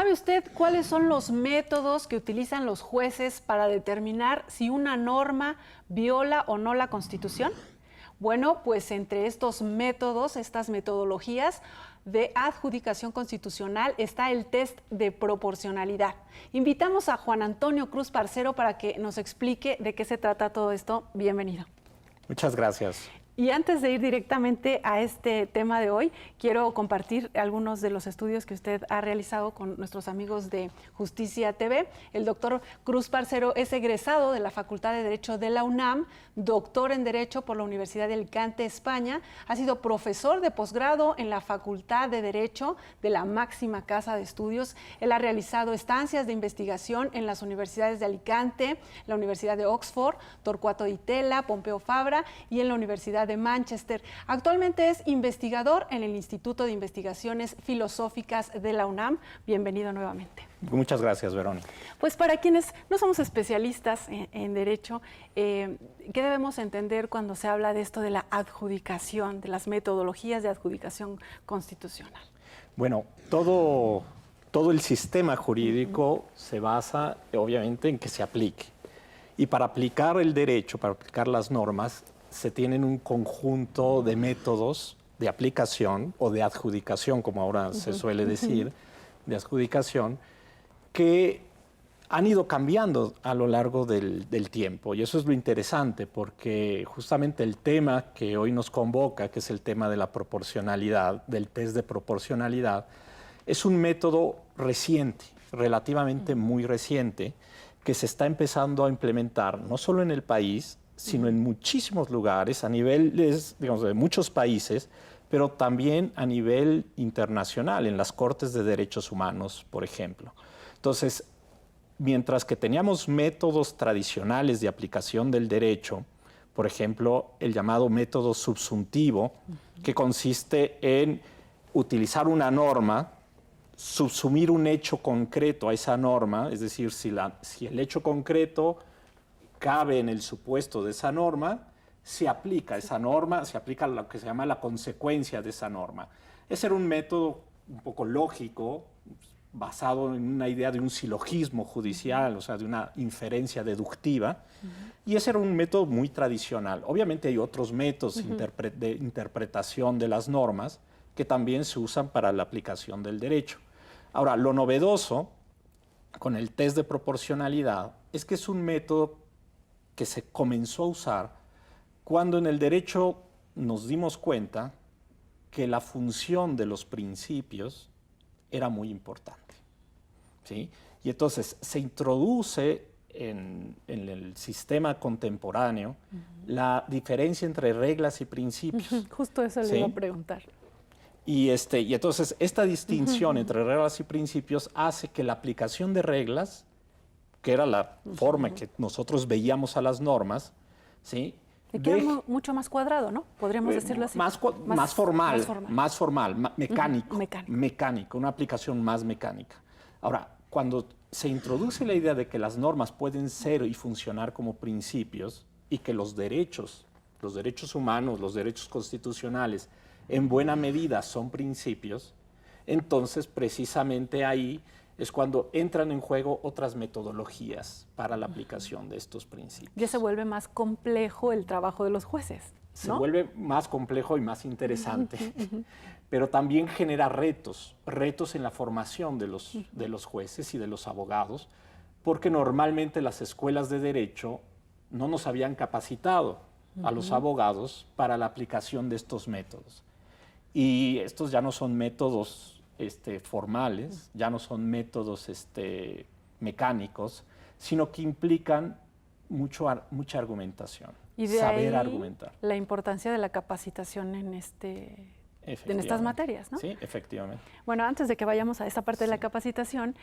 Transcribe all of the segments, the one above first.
¿Sabe usted cuáles son los métodos que utilizan los jueces para determinar si una norma viola o no la Constitución? Bueno, pues entre estos métodos, estas metodologías de adjudicación constitucional está el test de proporcionalidad. Invitamos a Juan Antonio Cruz Parcero para que nos explique de qué se trata todo esto. Bienvenido. Muchas gracias. Y antes de ir directamente a este tema de hoy, quiero compartir algunos de los estudios que usted ha realizado con nuestros amigos de Justicia TV. El doctor Cruz Parcero es egresado de la Facultad de Derecho de la UNAM, doctor en Derecho por la Universidad de Alicante, España. Ha sido profesor de posgrado en la Facultad de Derecho de la máxima casa de estudios. Él ha realizado estancias de investigación en las universidades de Alicante, la Universidad de Oxford, Torcuato Di Tella, Pompeu Fabra y en la Universidad de Manchester. Actualmente es investigador en el Instituto de Investigaciones Filosóficas de la UNAM. Bienvenido nuevamente. Muchas gracias, Verónica. Pues para quienes no somos especialistas en Derecho, ¿qué debemos entender cuando se habla de esto de la adjudicación, de las metodologías de adjudicación constitucional? Bueno, todo el sistema jurídico se basa, obviamente, en que se aplique. Y para aplicar el derecho, para aplicar las normas, se tienen un conjunto de métodos de aplicación o de adjudicación, como ahora se suele decir, de adjudicación, que han ido cambiando a lo largo del tiempo. Y eso es lo interesante, porque justamente el tema que hoy nos convoca, que es el tema de la proporcionalidad, del test de proporcionalidad, es un método reciente, relativamente muy reciente, que se está empezando a implementar no solo en el país, sino en muchísimos lugares, a niveles, digamos, de muchos países, pero también a nivel internacional, en las Cortes de Derechos Humanos, por ejemplo. Entonces, mientras que teníamos métodos tradicionales de aplicación del derecho, por ejemplo, el llamado método subsuntivo, que consiste en utilizar una norma, subsumir un hecho concreto a esa norma, es decir, si el hecho concreto cabe en el supuesto de esa norma, se aplica esa norma, se aplica lo que se llama la consecuencia de esa norma. Ese era un método un poco lógico, basado en una idea de un silogismo judicial, o sea, de una inferencia deductiva, y ese era un método muy tradicional. Obviamente hay otros métodos de interpretación de las normas que también se usan para la aplicación del derecho. Ahora, lo novedoso con el test de proporcionalidad es que es un método que se comenzó a usar cuando en el derecho nos dimos cuenta que la función de los principios era muy importante, ¿sí? Y entonces se introduce en el sistema contemporáneo la diferencia entre reglas y principios. Justo eso le iba a preguntar. Y entonces esta distinción entre reglas y principios hace que la aplicación de reglas, que era la forma que nosotros veíamos a las normas, ¿sí? Y queda mucho más cuadrado, ¿no? Podríamos decirlo así. Más formal, mecánico, una aplicación más mecánica. Ahora, cuando se introduce la idea de que las normas pueden ser y funcionar como principios y que los derechos humanos, los derechos constitucionales, en buena medida son principios, entonces precisamente ahí es cuando entran en juego otras metodologías para la aplicación de estos principios. Ya se vuelve más complejo el trabajo de los jueces, ¿no? Se vuelve más complejo y más interesante, pero también genera retos en la formación de los jueces y de los abogados, porque normalmente las escuelas de derecho no nos habían capacitado a los abogados para la aplicación de estos métodos. Y estos ya no son métodos formales, ya no son métodos mecánicos, sino que implican mucha argumentación, y de saber ahí argumentar. La importancia de la capacitación en estas materias, ¿no? Sí, efectivamente. Bueno, antes de que vayamos a esta parte de la capacitación,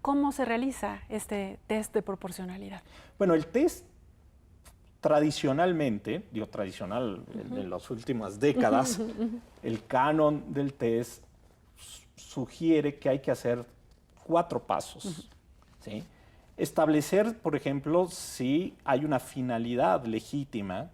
¿cómo se realiza este test de proporcionalidad? Bueno, el test tradicionalmente, en las últimas décadas, el canon del test sugiere que hay que hacer 4 pasos, ¿sí? Establecer, por ejemplo, si hay una finalidad legítima,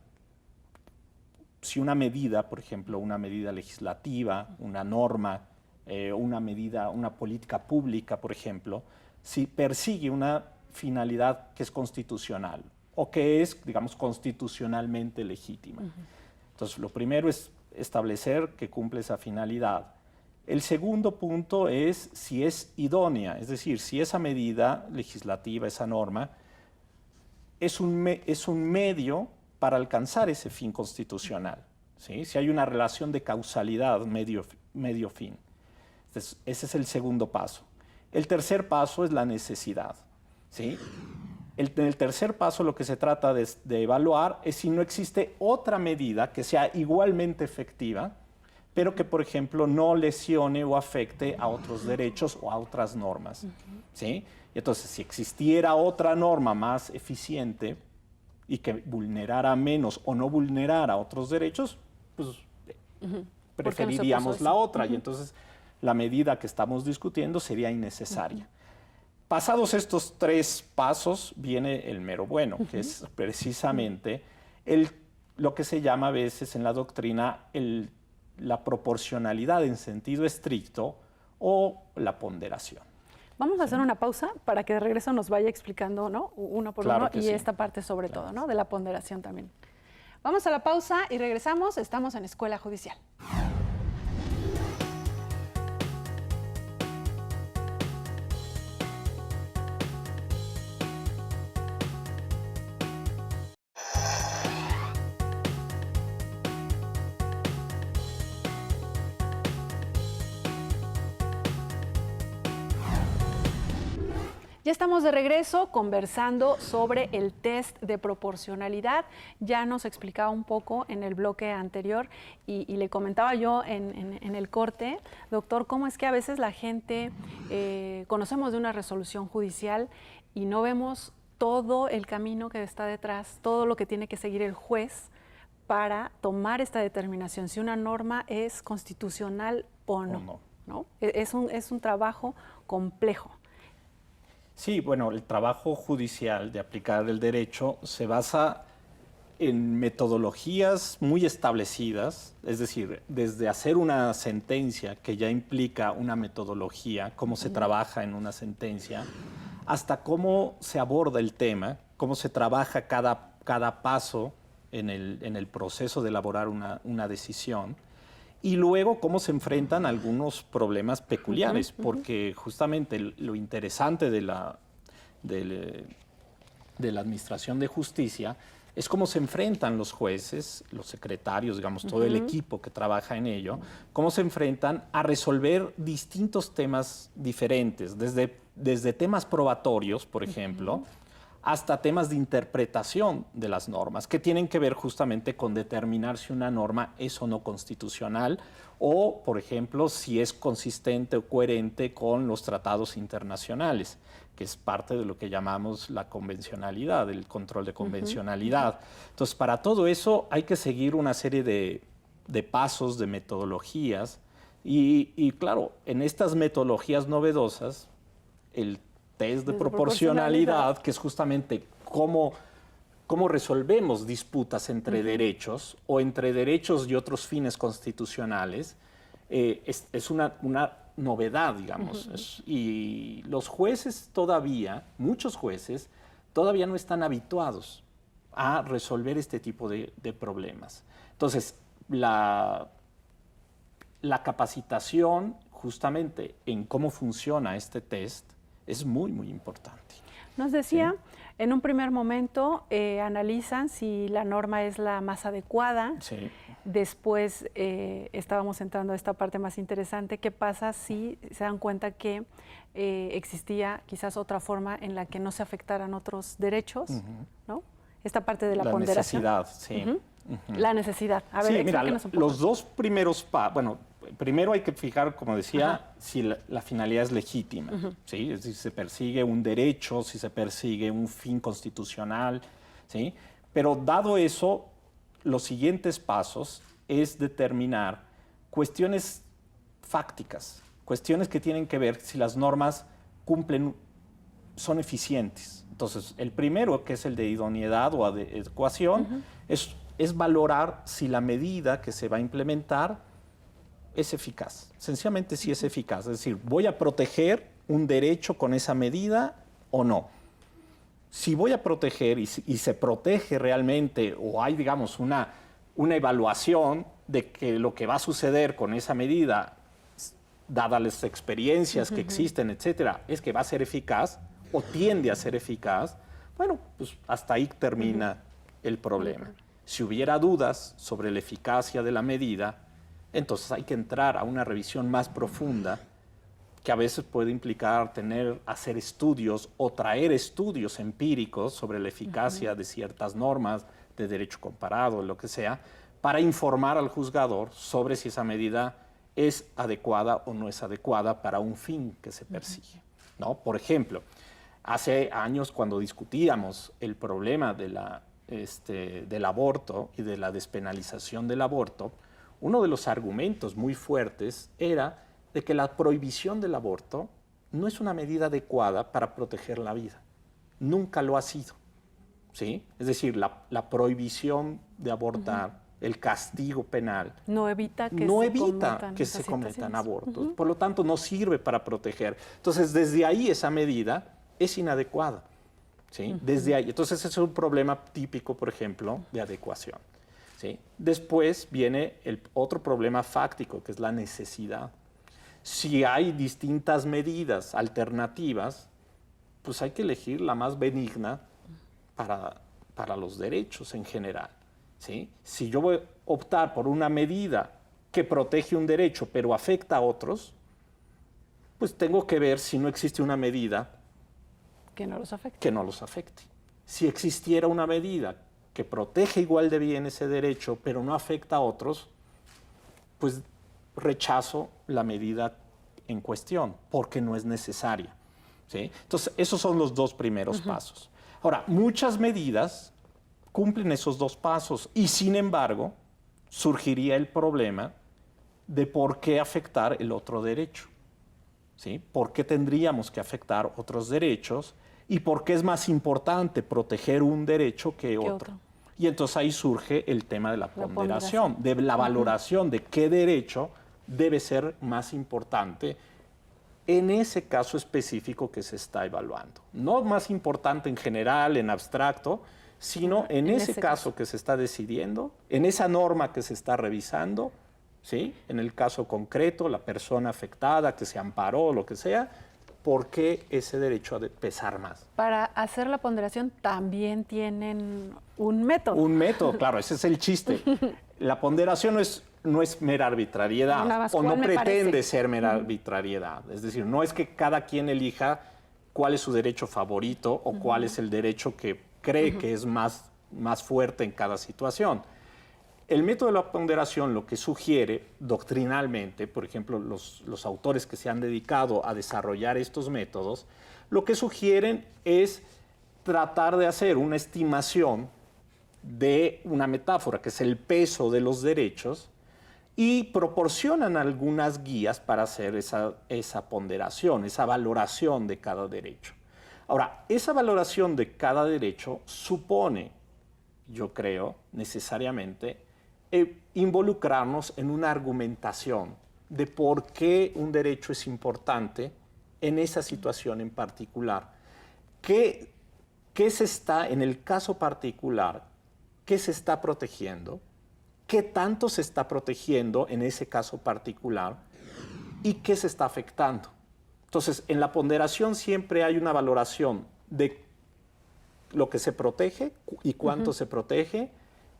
si una medida, por ejemplo, una medida legislativa, una norma, una medida, una política pública, por ejemplo, si persigue una finalidad que es constitucional o que es, digamos, constitucionalmente legítima. Entonces, lo primero es establecer que cumple esa finalidad. El segundo punto es si es idónea, es decir, si esa medida legislativa, esa norma, es un medio para alcanzar ese fin constitucional, ¿sí? Si hay una relación de causalidad medio-fin. Ese es el segundo paso. El tercer paso es la necesidad, ¿sí? En el tercer paso lo que se trata de evaluar es si no existe otra medida que sea igualmente efectiva, pero que, por ejemplo, no lesione o afecte a otros derechos o a otras normas, ¿sí? Y entonces, si existiera otra norma más eficiente y que vulnerara menos o no vulnerara otros derechos, pues preferiríamos la otra. Y entonces, la medida que estamos discutiendo sería innecesaria. Pasados estos tres pasos, viene el mero bueno, que es precisamente lo que se llama a veces en la doctrina la proporcionalidad en sentido estricto o la ponderación. Vamos a hacer una pausa para que de regreso nos vaya explicando, ¿no? Uno por uno y esta parte sobre todo, ¿no? De la ponderación también. Vamos a la pausa y regresamos. Estamos en Escuela Judicial. Ya estamos de regreso conversando sobre el test de proporcionalidad. Ya nos explicaba un poco en el bloque anterior y le comentaba yo en el corte, doctor, cómo es que a veces la gente conocemos de una resolución judicial y no vemos todo el camino que está detrás, todo lo que tiene que seguir el juez para tomar esta determinación, si una norma es constitucional o no. ¿No? Es un trabajo complejo. Sí, bueno, el trabajo judicial de aplicar el derecho se basa en metodologías muy establecidas, es decir, desde hacer una sentencia que ya implica una metodología, cómo se trabaja en una sentencia, hasta cómo se aborda el tema, cómo se trabaja cada paso en el proceso de elaborar una decisión. Y luego cómo se enfrentan algunos problemas peculiares, porque justamente lo interesante de la administración de justicia es cómo se enfrentan los jueces, los secretarios, digamos, todo el equipo que trabaja en ello, cómo se enfrentan a resolver distintos temas diferentes, desde temas probatorios, por ejemplo, hasta temas de interpretación de las normas, que tienen que ver justamente con determinar si una norma es o no constitucional o, por ejemplo, si es consistente o coherente con los tratados internacionales, que es parte de lo que llamamos la convencionalidad, el control de convencionalidad. Entonces, para todo eso hay que seguir una serie de pasos, de metodologías, y claro, en estas metodologías novedosas, el test de proporcionalidad, que es justamente cómo resolvemos disputas entre derechos o entre derechos y otros fines constitucionales, es una novedad, digamos. Y los jueces muchos jueces, todavía no están habituados a resolver este tipo de problemas. Entonces, la capacitación justamente en cómo funciona este test es muy, muy importante. Nos decía, en un primer momento analizan si la norma es la más adecuada. Sí. Después estábamos entrando a esta parte más interesante. ¿Qué pasa si se dan cuenta que existía quizás otra forma en la que no se afectaran otros derechos? ¿No? Esta parte de la ponderación. La necesidad, sí. La necesidad. A ver, sí, mira, los dos primeros bueno, primero hay que fijar, como decía, si la finalidad es legítima, ¿sí? Es decir, si se persigue un derecho, si se persigue un fin constitucional, ¿sí? Pero dado eso, los siguientes pasos es determinar cuestiones fácticas, cuestiones que tienen que ver si las normas son eficientes. Entonces, el primero, que es el de idoneidad o adecuación, es valorar si la medida que se va a implementar es eficaz. Sencillamente sí es eficaz. Es decir, ¿voy a proteger un derecho con esa medida o no? Si voy a proteger y se protege realmente, o hay, digamos, una evaluación de que lo que va a suceder con esa medida, dadas las experiencias que existen, etcétera, es que va a ser eficaz o tiende a ser eficaz, bueno, pues hasta ahí termina el problema. Si hubiera dudas sobre la eficacia de la medida, entonces hay que entrar a una revisión más profunda, que a veces puede implicar hacer estudios o traer estudios empíricos sobre la eficacia de ciertas normas de derecho comparado, lo que sea, para informar al juzgador sobre si esa medida es adecuada o no es adecuada para un fin que se persigue, ¿no? Por ejemplo, hace años cuando discutíamos el problema del aborto y de la despenalización del aborto, uno de los argumentos muy fuertes era de que la prohibición del aborto no es una medida adecuada para proteger la vida. Nunca lo ha sido, ¿sí? Es decir, la prohibición de abortar, el castigo penal, no evita que se cometan abortos. Por lo tanto, no sirve para proteger. Entonces, desde ahí esa medida es inadecuada, ¿sí? Desde ahí. Entonces, ese es un problema típico, por ejemplo, de adecuación, ¿sí? Después viene el otro problema fáctico, que es la necesidad. Si hay distintas medidas alternativas, pues hay que elegir la más benigna para los derechos en general, ¿sí? Si yo voy a optar por una medida que protege un derecho pero afecta a otros, pues tengo que ver si no existe una medida que no los afecte. Que no los afecte. Si existiera una medida que protege igual de bien ese derecho pero no afecta a otros, pues rechazo la medida en cuestión porque no es necesaria, ¿sí? Entonces, esos son los dos primeros pasos. Ahora, muchas medidas cumplen esos dos pasos y, sin embargo, surgiría el problema de por qué afectar el otro derecho, ¿sí? ¿Por qué tendríamos que afectar otros derechos y por qué es más importante proteger un derecho que otro? Y entonces ahí surge el tema de la ponderación, de la valoración de qué derecho debe ser más importante en ese caso específico que se está evaluando. No más importante en general, en abstracto, sino en ese caso que se está decidiendo, en esa norma que se está revisando, ¿sí? En el caso concreto, la persona afectada que se amparó, lo que sea, ¿por qué ese derecho ha de pesar más? Para hacer la ponderación también tienen un método. Un método, claro, ese es el chiste. La ponderación no es mera arbitrariedad, o no pretende ser mera arbitrariedad. Es decir, no es que cada quien elija cuál es su derecho favorito o cuál es el derecho que cree que es más fuerte en cada situación. El método de la ponderación lo que sugiere doctrinalmente, por ejemplo, los autores que se han dedicado a desarrollar estos métodos, lo que sugieren es tratar de hacer una estimación de una metáfora, que es el peso de los derechos, y proporcionan algunas guías para hacer esa ponderación, esa valoración de cada derecho. Ahora, esa valoración de cada derecho supone, yo creo, necesariamente, involucrarnos en una argumentación de por qué un derecho es importante en esa situación en particular. ¿Qué se está, en el caso particular, qué se está protegiendo? ¿Qué tanto se está protegiendo en ese caso particular? ¿Y qué se está afectando? Entonces, en la ponderación siempre hay una valoración de lo que se protege y cuánto se protege,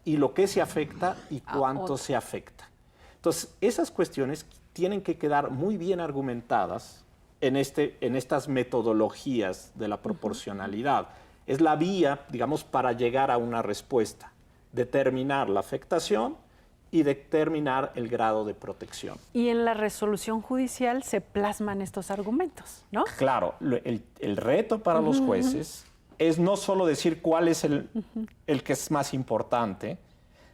y lo que se afecta y cuánto se afecta. Entonces, esas cuestiones tienen que quedar muy bien argumentadas en estas metodologías de la proporcionalidad. Es la vía, digamos, para llegar a una respuesta, determinar la afectación y determinar el grado de protección. Y en la resolución judicial se plasman estos argumentos, ¿no? Claro, el reto para los jueces es no solo decir cuál es el que es más importante,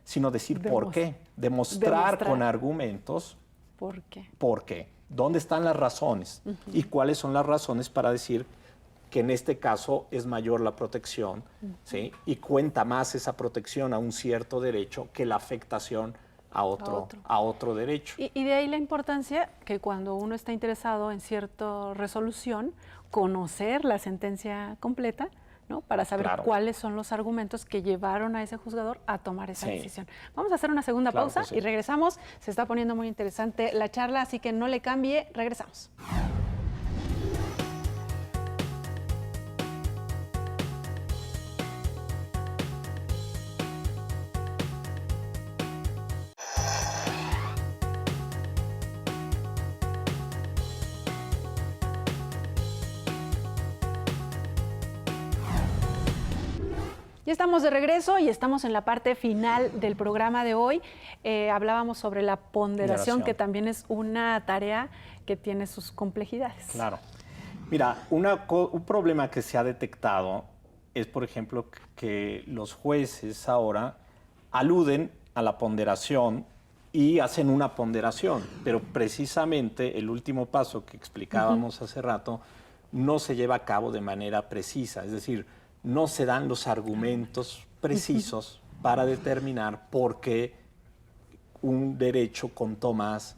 sino decir por qué. Demostrar con argumentos por qué. ¿Por qué? ¿Dónde están las razones? ¿Y cuáles son las razones para decir que en este caso es mayor la protección, ¿sí? Y cuenta más esa protección a un cierto derecho que la afectación a otro derecho. Y de ahí la importancia que cuando uno está interesado en cierta resolución, conocer la sentencia completa, ¿no? Para saber cuáles son los argumentos que llevaron a ese juzgador a tomar esa decisión. Vamos a hacer una segunda pausa y regresamos. Se está poniendo muy interesante la charla, así que no le cambie, regresamos. Ya estamos de regreso y estamos en la parte final del programa de hoy. Hablábamos sobre la ponderación, que también es una tarea que tiene sus complejidades. Claro. Mira, un problema que se ha detectado es, por ejemplo, que los jueces ahora aluden a la ponderación y hacen una ponderación, pero precisamente el último paso que explicábamos hace rato no se lleva a cabo de manera precisa, es decir, no se dan los argumentos precisos para determinar por qué un derecho contó más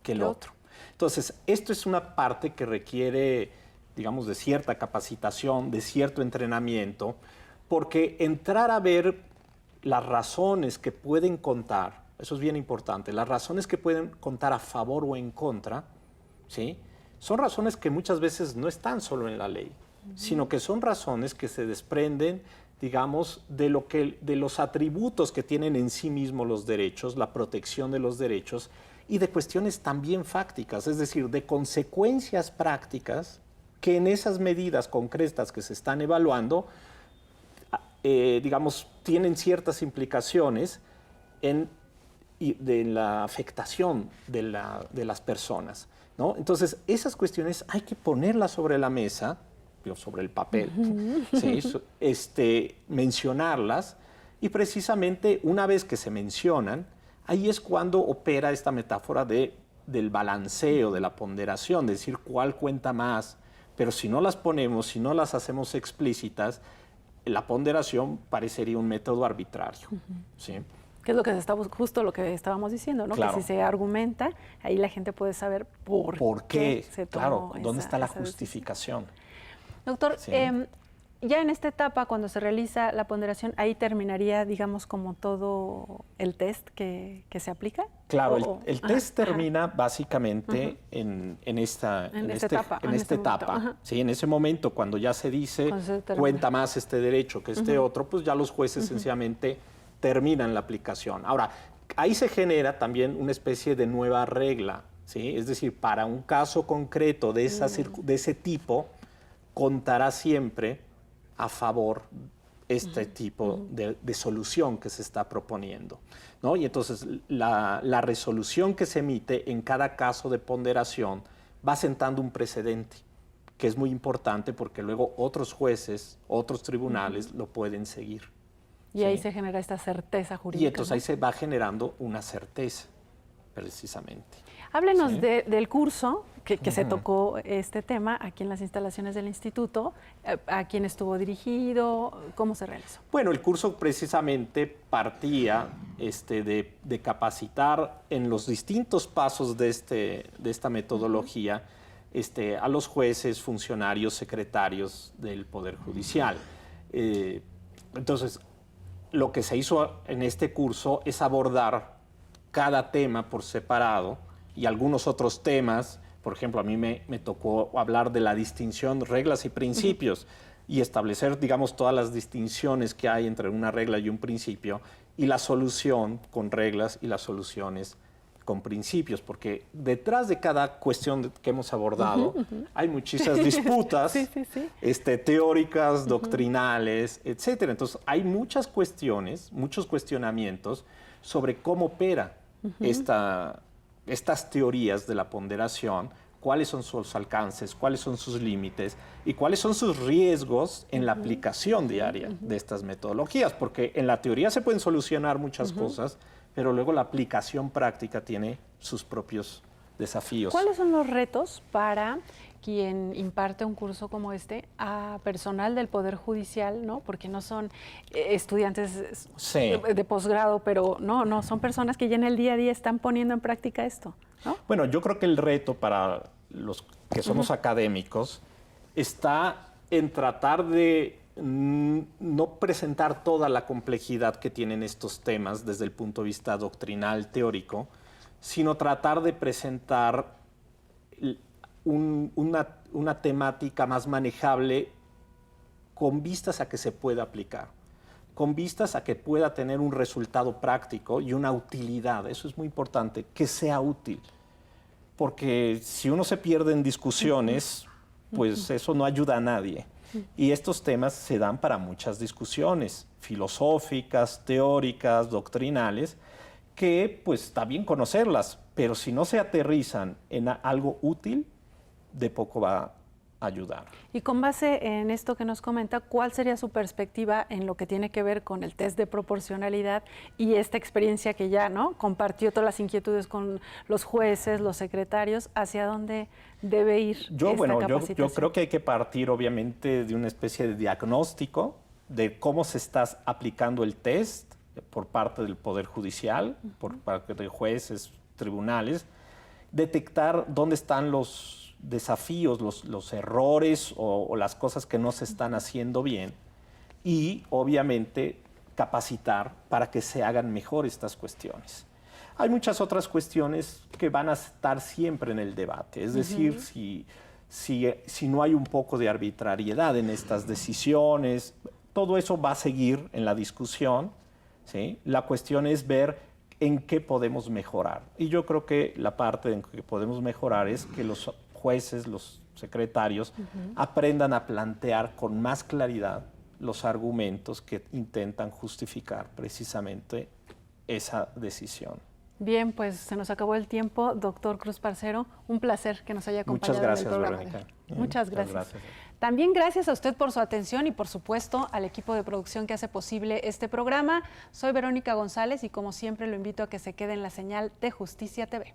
que el otro. Entonces, esto es una parte que requiere, digamos, de cierta capacitación, de cierto entrenamiento, porque entrar a ver las razones que pueden contar, eso es bien importante, las razones que pueden contar a favor o en contra, ¿sí? Son razones que muchas veces no están solo en la ley, sino que son razones que se desprenden, digamos, de los atributos que tienen en sí mismos los derechos, la protección de los derechos, y de cuestiones también fácticas, es decir, de consecuencias prácticas que en esas medidas concretas que se están evaluando, digamos, tienen ciertas implicaciones de la afectación de las personas, ¿no? Entonces, esas cuestiones hay que ponerlas sobre la mesa, sobre el papel, ¿sí? Mencionarlas, y precisamente una vez que se mencionan, ahí es cuando opera esta metáfora del balanceo, de la ponderación, de decir cuál cuenta más, pero si no las ponemos, si no las hacemos explícitas, la ponderación parecería un método arbitrario, ¿sí? Que es lo que justo lo que estábamos diciendo, ¿no? Claro. Que si se argumenta, ahí la gente puede saber por qué se tomó ¿dónde está la justificación? Doctor, ya en esta etapa, cuando se realiza la ponderación, ahí terminaría, digamos, como todo el test que se aplica. Claro, el test termina básicamente en esta etapa. ¿Sí? En ese momento, cuando ya se dice, cuenta más este derecho que este otro, pues ya los jueces sencillamente terminan la aplicación. Ahora, ahí se genera también una especie de nueva regla, ¿sí? Es decir, para un caso concreto de ese tipo, contará siempre a favor este tipo de solución que se está proponiendo, ¿no? Y entonces la resolución que se emite en cada caso de ponderación va sentando un precedente, que es muy importante porque luego otros jueces, otros tribunales lo pueden seguir. Y ahí se genera esta certeza jurídica. Y entonces ahí se va generando una certeza, precisamente. Háblenos del curso que se tocó este tema aquí en las instalaciones del instituto, a quién estuvo dirigido, cómo se realizó. Bueno, el curso precisamente partía de capacitar en los distintos pasos de esta metodología a los jueces, funcionarios, secretarios del Poder Judicial. Entonces, lo que se hizo en este curso es abordar cada tema por separado y algunos otros temas. Por ejemplo, a mí me tocó hablar de la distinción, reglas y principios y establecer, digamos, todas las distinciones que hay entre una regla y un principio y la solución con reglas y las soluciones con principios, porque detrás de cada cuestión que hemos abordado hay muchísimas disputas teóricas, doctrinales, etcétera. Entonces, hay muchas cuestiones, muchos cuestionamientos sobre cómo opera estas teorías de la ponderación, cuáles son sus alcances, cuáles son sus límites y cuáles son sus riesgos en la aplicación diaria de estas metodologías, porque en la teoría se pueden solucionar muchas cosas, pero luego la aplicación práctica tiene sus propios desafíos. ¿Cuáles son los retos para quien imparte un curso como este a personal del Poder Judicial, ¿no? Porque no son estudiantes de posgrado, pero no, son personas que ya en el día a día están poniendo en práctica esto, ¿no? Bueno, yo creo que el reto para los que somos académicos está en tratar de no presentar toda la complejidad que tienen estos temas desde el punto de vista doctrinal, teórico, sino tratar de presentar una temática más manejable con vistas a que se pueda aplicar, con vistas a que pueda tener un resultado práctico y una utilidad. Eso es muy importante, que sea útil. Porque si uno se pierde en discusiones, pues eso no ayuda a nadie. Y estos temas se dan para muchas discusiones filosóficas, teóricas, doctrinales, que pues está bien conocerlas, pero si no se aterrizan en algo útil, de poco va a ayudar. Y con base en esto que nos comenta, ¿cuál sería su perspectiva en lo que tiene que ver con el test de proporcionalidad y esta experiencia que ya, ¿no?, compartió todas las inquietudes con los jueces, los secretarios? ¿Hacia dónde debe ir esta capacitación? Yo creo que hay que partir obviamente de una especie de diagnóstico de cómo se está aplicando el test por parte del Poder Judicial, por parte de jueces, tribunales, detectar dónde están los desafíos, los errores o las cosas que no se están haciendo bien y obviamente capacitar para que se hagan mejor estas cuestiones. Hay muchas otras cuestiones que van a estar siempre en el debate, es decir, si no hay un poco de arbitrariedad en estas decisiones, todo eso va a seguir en la discusión, ¿sí? La cuestión es ver en qué podemos mejorar. Y yo creo que la parte en que podemos mejorar es que los jueces, los secretarios, aprendan a plantear con más claridad los argumentos que intentan justificar precisamente esa decisión. Bien, pues se nos acabó el tiempo. Doctor Cruz Parcero, un placer que nos haya acompañado en el programa. Muchas gracias, Verónica. Muchas gracias. También gracias a usted por su atención y, por supuesto, al equipo de producción que hace posible este programa. Soy Verónica González y, como siempre, lo invito a que se quede en la señal de Justicia TV.